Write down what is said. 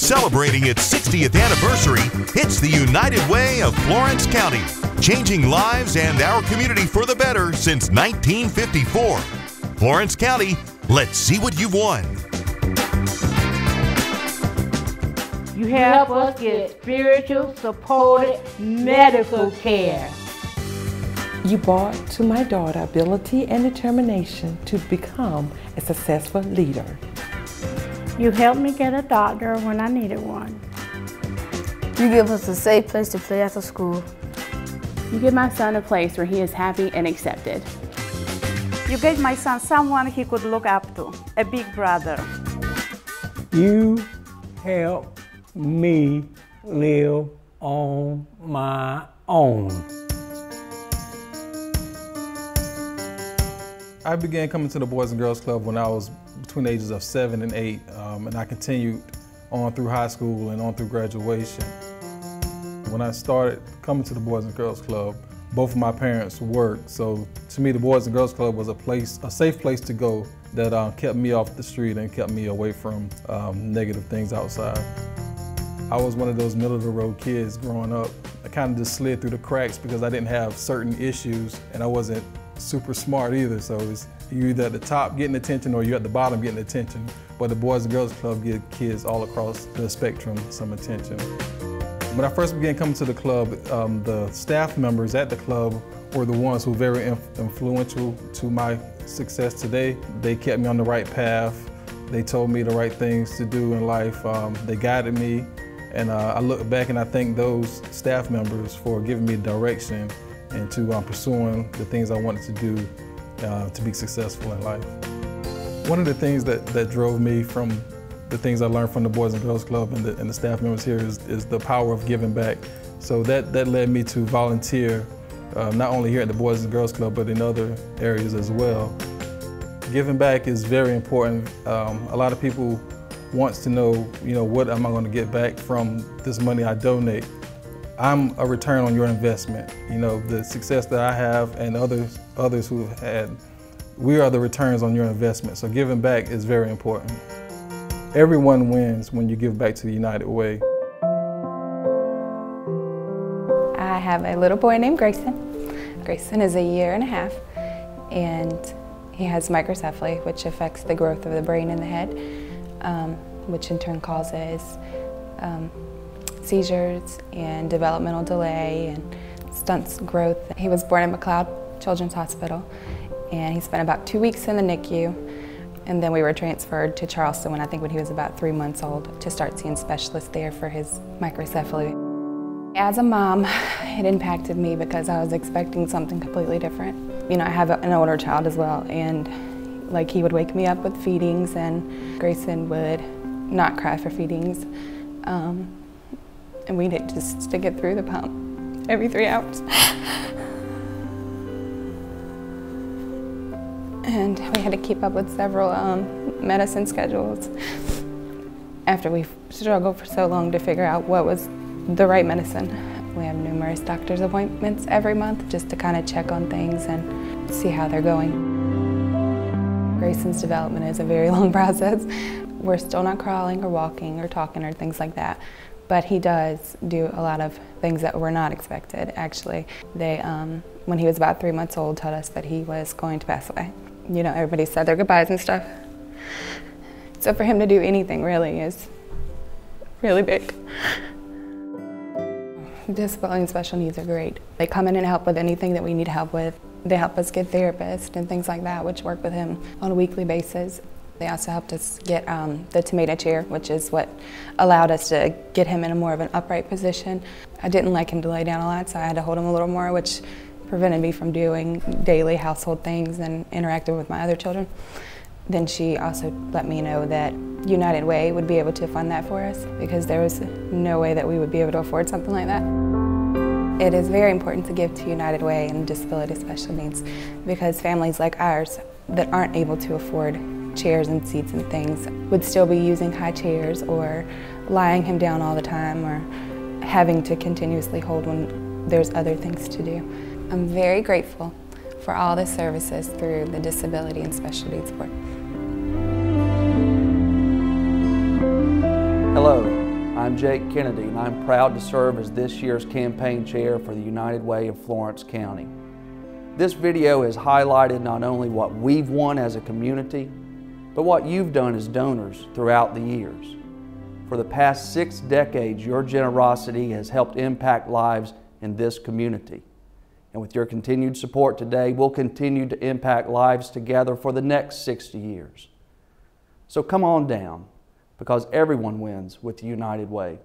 Celebrating its 60th anniversary, it's the United Way of Florence County, changing lives and our community for the better since 1954. Florence County, let's see what you've won. You help us get spiritual, supported medical care. You brought to my daughter ability and determination to become a successful leader. You helped me get a doctor when I needed one. You give us a safe place to play after school. You give my son a place where he is happy and accepted. You gave my son someone he could look up to, a big brother. You help me live on my own. I began coming to the Boys and Girls Club when I was between the ages of 7 and 8, and I continued on through high school and on through graduation. When I started coming to the Boys and Girls Club, both of my parents worked, so to me the Boys and Girls Club was a safe place to go that kept me off the street and kept me away from negative things outside. I was one of those middle-of-the-road kids growing up. I kind of just slid through the cracks because I didn't have certain issues, and I wasn't super smart either, so you're either at the top getting attention or you're at the bottom getting attention. But the Boys and Girls Club give kids all across the spectrum some attention. When I first began coming to the club, the staff members at the club were the ones who were very influential to my success today. They kept me on the right path. They told me the right things to do in life. They guided me, and I look back and I thank those staff members for giving me direction and to pursuing the things I wanted to do to be successful in life. One of the things that drove me from the things I learned from the Boys and Girls Club and the staff members here is the power of giving back. So that led me to volunteer, not only here at the Boys and Girls Club, but in other areas as well. Giving back is very important. A lot of people wants to know, what am I going to get back from this money I donate? I'm a return on your investment. The success that I have and others who have had, we are the returns on your investment. So giving back is very important. Everyone wins when you give back to the United Way. I have a little boy named Grayson. Grayson is 1.5 years, and he has microcephaly, which affects the growth of the brain and the head, which in turn causes seizures and developmental delay and stunts growth. He was born at McLeod Children's Hospital, and he spent about 2 weeks in the NICU, and then we were transferred to Charleston when he was about 3 months old to start seeing specialists there for his microcephaly. As a mom, it impacted me because I was expecting something completely different. I have an older child as well, and he would wake me up with feedings, and Grayson would not cry for feedings. And we needed just to stick it through the pump every 3 hours. And we had to keep up with several medicine schedules. After we struggled for so long to figure out what was the right medicine, we have numerous doctor's appointments every month just to kind of check on things and see how they're going. Grayson's development is a very long process. We're still not crawling or walking or talking or things like that. But he does do a lot of things that were not expected, actually. They, when he was about 3 months old, told us that he was going to pass away. Everybody said their goodbyes and stuff. So for him to do anything really is really big. Disability and special needs are great. They come in and help with anything that we need help with. They help us get therapists and things like that, which work with him on a weekly basis. They also helped us get the tomato chair, which is what allowed us to get him in a more of an upright position. I didn't like him to lay down a lot, so I had to hold him a little more, which prevented me from doing daily household things and interacting with my other children. Then she also let me know that United Way would be able to fund that for us because there was no way that we would be able to afford something like that. It is very important to give to United Way and disability special needs because families like ours that aren't able to afford chairs and seats and things would still be using high chairs or lying him down all the time or having to continuously hold when there's other things to do. I'm very grateful for all the services through the Disability and Special Needs Board. Hello, I'm Jake Kennedy, and I'm proud to serve as this year's campaign chair for the United Way of Florence County. This video has highlighted not only what we've won as a community, but what you've done as donors throughout the years. For the past 6 decades, your generosity has helped impact lives in this community. And with your continued support today, we'll continue to impact lives together for the next 60 years. So come on down, because everyone wins with the United Way.